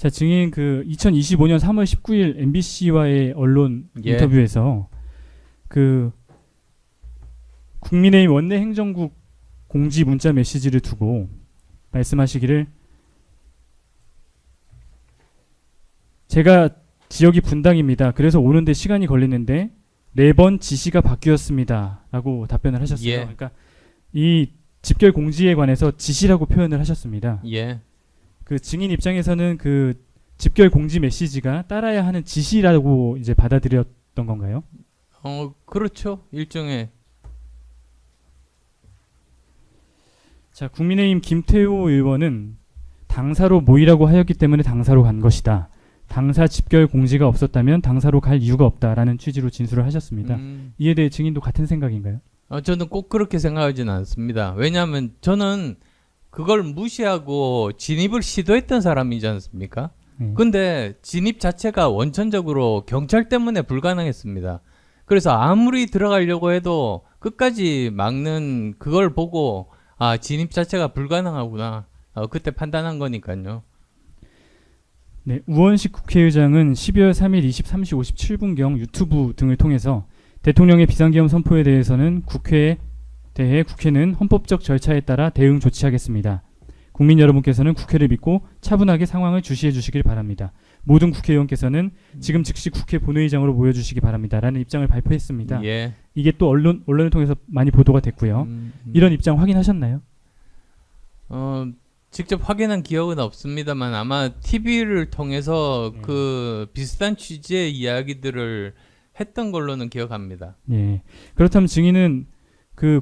자, 증인 그 2025년 3월 19일 MBC와의 언론 예. 인터뷰에서 그 국민의힘 원내 행정국 공지 문자 메시지를 두고 말씀하시기를 제가 지역이 분당입니다. 그래서 오는데 시간이 걸리는데 4번 지시가 바뀌었습니다. 라고 답변을 하셨어요. 예. 그러니까 이 집결 공지에 관해서 지시라고 표현을 하셨습니다. 예. 그 증인 입장에서는 그 집결 공지 메시지가 따라야 하는 지시라고 이제 받아들였던 건가요? 그렇죠. 일종의. 자, 국민의힘 김태호 의원은 당사로 모이라고 하였기 때문에 당사로 간 것이다. 당사 집결 공지가 없었다면 당사로 갈 이유가 없다라는 취지로 진술을 하셨습니다. 이에 대해 증인도 같은 생각인가요? 저는 꼭 그렇게 생각하지는 않습니다. 왜냐하면 저는 그걸 무시하고 진입을 시도했던 사람이지 않습니까? 근데 진입 자체가 원천적으로 경찰 때문에 불가능했습니다. 그래서 아무리 들어가려고 해도 끝까지 막는 그걸 보고 진입 자체가 불가능하구나. 그때 판단한 거니까요. 네, 우원식 국회의장은 12월 3일 23시 57분경 유튜브 등을 통해서 대통령의 비상계엄 선포에 대해서는 국회에 대해 국회는 헌법적 절차에 따라 대응 조치하겠습니다. 국민 여러분께서는 국회를 믿고 차분하게 상황을 주시해 주시길 바랍니다. 모든 국회의원께서는 지금 즉시 국회 본회의장으로 모여주시기 바랍니다. 라는 입장을 발표했습니다. 예. 이게 또 언론을 통해서 많이 보도가 됐고요. 이런 입장 확인하셨나요? 직접 확인한 기억은 없습니다만 아마 TV를 통해서 그 비슷한 취지의 이야기들을 했던 걸로는 기억합니다. 예. 그렇다면 증인은 그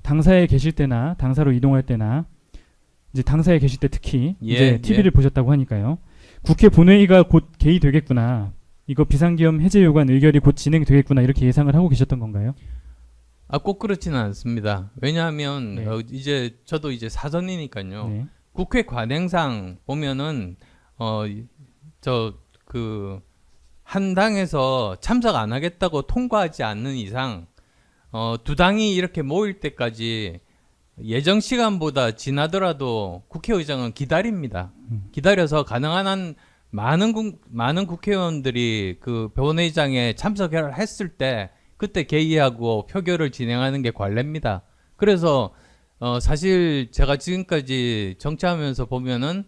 당사에 계실 때나 당사로 이동할 때나 이제 당사에 계실 때 특히 이제 TV를 보셨다고 하니까요. 국회 본회의가 곧 개의되겠구나. 이거 비상계엄 해제 요구안 의결이 곧 진행되겠구나. 이렇게 예상을 하고 계셨던 건가요? 꼭 그렇지는 않습니다. 왜냐하면 이제 저도 이제 사전이니까요. 네. 국회 관행상 보면은 한 당에서 참석 안 하겠다고 통과하지 않는 이상 두 당이 이렇게 모일 때까지 예정 시간보다 지나더라도 국회의장은 기다립니다. 기다려서 가능한 한 많은 국회의원들이 그 본회의장에 참석을 했을 때 그때 개의하고 표결을 진행하는 게 관례입니다. 그래서 사실 제가 지금까지 정치하면서 보면은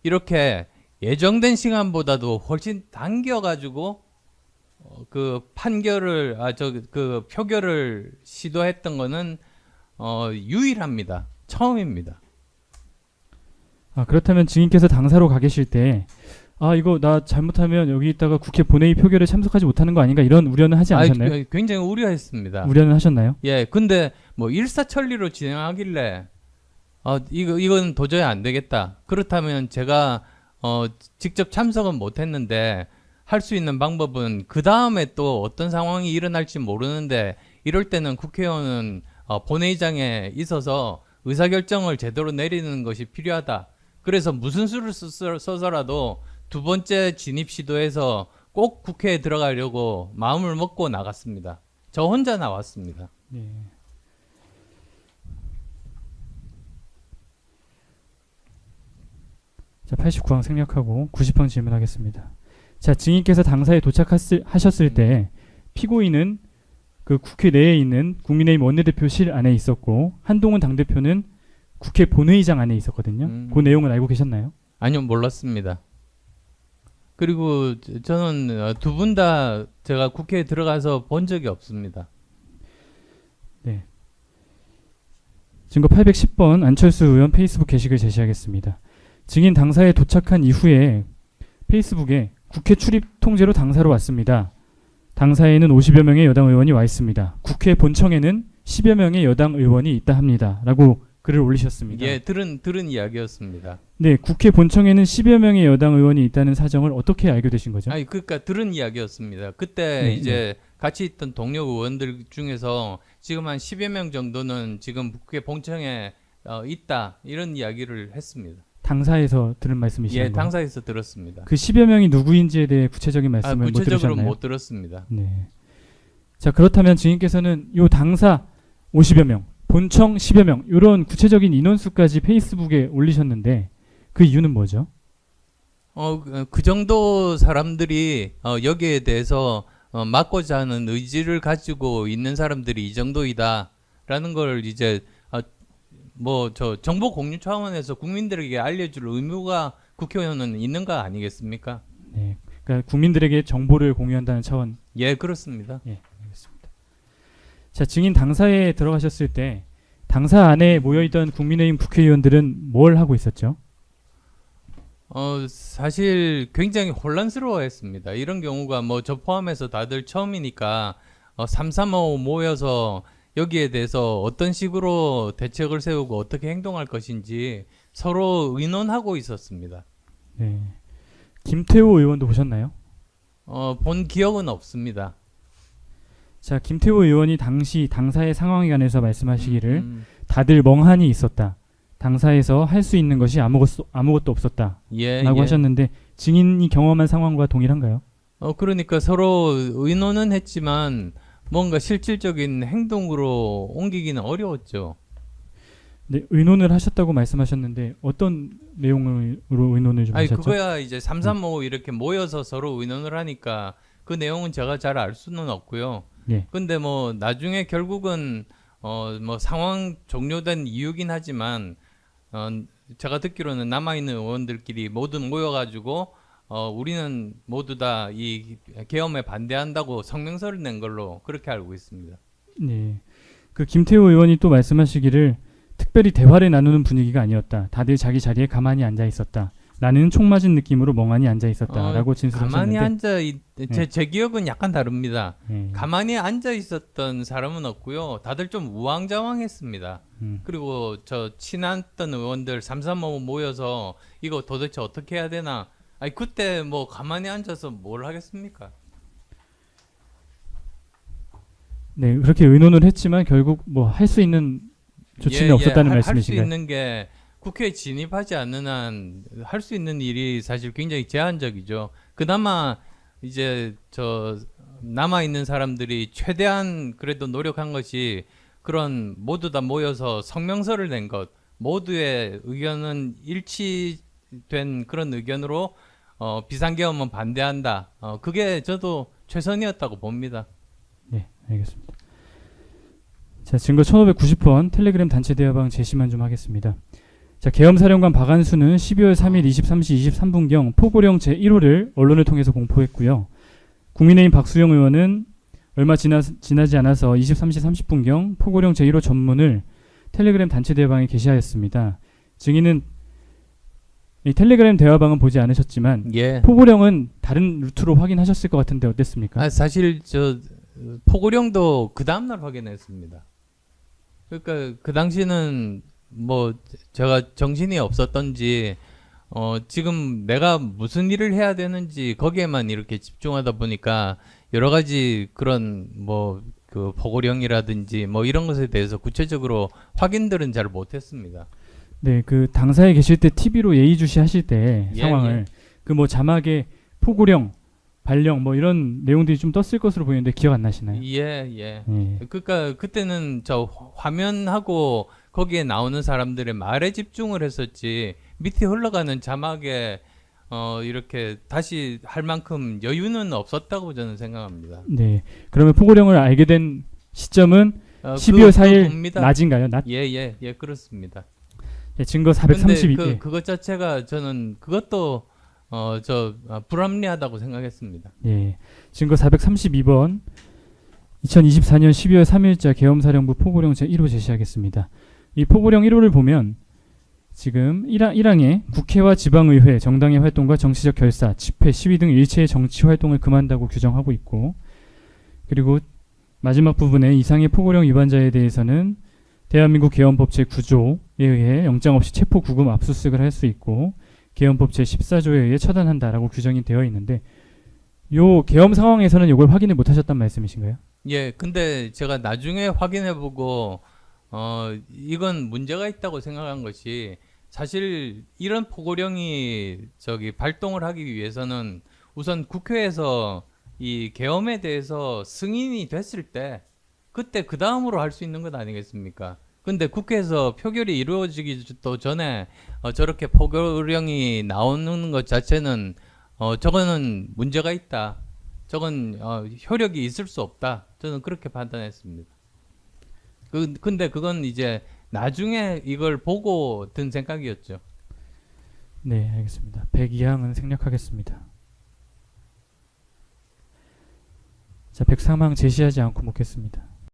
이렇게 예정된 시간보다도 훨씬 당겨가지고 그 판결을 그 표결을 시도했던 거는 유일합니다. 처음입니다. 그렇다면 증인께서 당사로 가 계실 때 이거 나 잘못하면 여기 있다가 국회 본회의 표결에 참석하지 못하는 거 아닌가 이런 우려는 하지 않으셨나요? 굉장히 우려했습니다. 우려는 하셨나요? 예, 근데 뭐 일사천리로 진행하길래 이건 도저히 안 되겠다. 그렇다면 제가 직접 참석은 못했는데 할 수 있는 방법은 그 다음에 또 어떤 상황이 일어날지 모르는데 이럴 때는 국회의원은 본회의장에 있어서 의사결정을 제대로 내리는 것이 필요하다. 그래서 무슨 수를 써서라도 두 번째 진입 시도에서 꼭 국회에 들어가려고 마음을 먹고 나갔습니다. 저 혼자 나왔습니다. 네. 자, 89항 생략하고 90항 질문하겠습니다. 자, 증인께서 당사에 도착하셨을 때 피고인은 그 국회 내에 있는 국민의힘 원내대표실 안에 있었고 한동훈 당대표는 국회 본회의장 안에 있었거든요. 그 내용은 알고 계셨나요? 아니요, 몰랐습니다. 그리고 저는 두 분 다 제가 국회에 들어가서 본 적이 없습니다. 네. 증거 810번 안철수 의원 페이스북 게시글 제시하겠습니다. 증인 당사에 도착한 이후에 페이스북에 국회 출입 통제로 당사로 왔습니다. 당사에는 50여 명의 여당 의원이 와 있습니다. 국회 본청에는 10여 명의 여당 의원이 있다 합니다. 라고 글을 올리셨습니다. 예, 들은 이야기였습니다. 네, 국회 본청에는 10여 명의 여당 의원이 있다는 사정을 어떻게 알게 되신 거죠? 그러니까 들은 이야기였습니다. 그때 이제 같이 있던 동료 의원들 중에서 지금 한 10여 명 정도는 지금 국회 본청에 있다 이런 이야기를 했습니다. 당사에서 들은 말씀이시죠? 예, 당사에서 들었습니다. 그 10여 명이 누구인지에 대해 구체적인 말씀을 못 구체적으로 들으셨나요? 못 들었습니다. 네. 자, 그렇다면 증인께서는 요 당사 50여 명, 본청 10여 명 이런 구체적인 인원수까지 페이스북에 올리셨는데 그 이유는 뭐죠? 그 정도 사람들이 여기에 대해서 막고자 하는 의지를 가지고 있는 사람들이 이 정도이다라는 걸 이제 뭐 저 정보 공유 차원에서 국민들에게 알려줄 의무가 국회의원은 있는 거 아니겠습니까? 네, 그러니까 국민들에게 정보를 공유한다는 차원. 예, 그렇습니다. 예, 알겠습니다. 자, 증인 당사에 들어가셨을 때 당사 안에 모여있던 국민의힘 국회의원들은 뭘 하고 있었죠? 사실 굉장히 혼란스러워했습니다. 이런 경우가 뭐 저 포함해서 다들 처음이니까 335 모여서 여기에 대해서 어떤 식으로 대책을 세우고 어떻게 행동할 것인지 서로 의논하고 있었습니다. 네. 김태호 의원도 보셨나요? 본 기억은 없습니다. 자, 김태호 의원이 당시 당사의 상황에 관해서 말씀하시기를 다들 멍하니 있었다. 당사에서 할 수 있는 것이 아무것도 없었다. 예, 라고 예. 하셨는데 증인이 경험한 상황과 동일한가요? 그러니까 서로 의논은 했지만 뭔가 실질적인 행동으로 옮기기는 어려웠죠. 네, 의논을 하셨다고 말씀하셨는데 어떤 내용으로 의논을 좀 아니 하셨죠? 그거야 이제 335 이렇게 모여서 서로 의논을 하니까 그 내용은 제가 잘 알 수는 없고요. 예. 근데 뭐 나중에 결국은 뭐 상황 종료된 이유긴 하지만 제가 듣기로는 남아있는 의원들끼리 모두 모여가지고 우리는 모두 다 이 계엄에 반대한다고 성명서를 낸 걸로 그렇게 알고 있습니다. 네. 그 김태호 의원이 또 말씀하시기를 특별히 대화를 나누는 분위기가 아니었다. 다들 자기 자리에 가만히 앉아 있었다. 나는 총 맞은 느낌으로 멍하니 앉아 있었다라고 진술하셨는데. 가만히 앉아 제 기억은 약간 다릅니다. 예. 가만히 앉아 있었던 사람은 없고요. 다들 좀 우왕좌왕했습니다. 그리고 저 친했던 의원들 335 모여서 이거 도대체 어떻게 해야 되나? 아니 그때 뭐 가만히 앉아서 뭘 하겠습니까? 네, 그렇게 의논을 했지만 결국 뭐 할 수 있는 조치는 없었다는 말씀이신가요? 할 수 있는 게 국회에 진입하지 않는 한 할 수 있는 일이 사실 굉장히 제한적이죠. 그나마 이제 저 남아 있는 사람들이 최대한 그래도 노력한 것이 그런 모두 다 모여서 성명서를 낸 것, 모두의 의견은 일치된 그런 의견으로 비상계엄은 반대한다. 그게 저도 최선이었다고 봅니다. 네, 알겠습니다. 자, 증거 1590번 텔레그램 단체 대화방 제시만 좀 하겠습니다. 자, 계엄사령관 박안수는 12월 3일 23시 23분경 포고령 제1호를 언론을 통해서 공포했고요. 국민의힘 박수영 의원은 얼마 지나지 않아서 23시 30분경 포고령 제1호 전문을 텔레그램 단체 대화방에 게시하였습니다. 증인은 이 텔레그램 대화방은 보지 않으셨지만 예. 포고령은 다른 루트로 확인하셨을 것 같은데 어땠습니까? 사실 저 포고령도 그 다음날 확인했습니다. 그러니까 그 당시는 뭐 제가 정신이 없었던지 지금 내가 무슨 일을 해야 되는지 거기에만 이렇게 집중하다 보니까 여러 가지 그런 뭐 그 포고령이라든지 뭐 이런 것에 대해서 구체적으로 확인들은 잘 못했습니다. 네, 그 당사에 계실 때 TV로 예의주시하실 때 예, 상황을 그 뭐 자막에 포고령, 발령 뭐 이런 내용들이 좀 떴을 것으로 보이는데 기억 안 나시나요? 예, 예. 예. 그러니까 그때는 저 화면하고 거기에 나오는 사람들의 말에 집중을 했었지 밑에 흘러가는 자막에 이렇게 다시 할 만큼 여유는 없었다고 저는 생각합니다. 네. 그러면 포고령을 알게 된 시점은 12월 4일 봅니다. 낮인가요? 낮? 예, 그렇습니다. 예, 증거 근데 432. 그것 자체가 저는 그것도 불합리하다고 생각했습니다. 예. 증거 432번 2024년 12월 3일자 계엄사령부 포고령 제1호 제시하겠습니다. 이 포고령 1호를 보면 지금 1항에 국회와 지방의회, 정당의 활동과 정치적 결사, 집회, 시위 등 일체의 정치 활동을 금한다고 규정하고 있고, 그리고 마지막 부분에 이상의 포고령 위반자에 대해서는 대한민국 계엄법 제9조에 의해 영장 없이 체포, 구금, 압수수색을 할 수 있고 계엄법 제14조에 의해 처단한다라고 규정이 되어 있는데 요 계엄 상황에서는 이걸 확인을 못 하셨단 말씀이신가요? 예, 근데 제가 나중에 확인해보고 이건 문제가 있다고 생각한 것이 사실 이런 포고령이 발동을 하기 위해서는 우선 국회에서 이 계엄에 대해서 승인이 됐을 때 그때 그 다음으로 할 수 있는 것 아니겠습니까? 근데 국회에서 표결이 이루어지기도 전에 저렇게 포고령이 나오는 것 자체는 저거는 문제가 있다. 저건 효력이 있을 수 없다. 저는 그렇게 판단했습니다. 근데 그건 이제 나중에 이걸 보고 든 생각이었죠. 네, 알겠습니다. 102항은 생략하겠습니다. 자, 103항 제시하지 않고 묻겠습니다.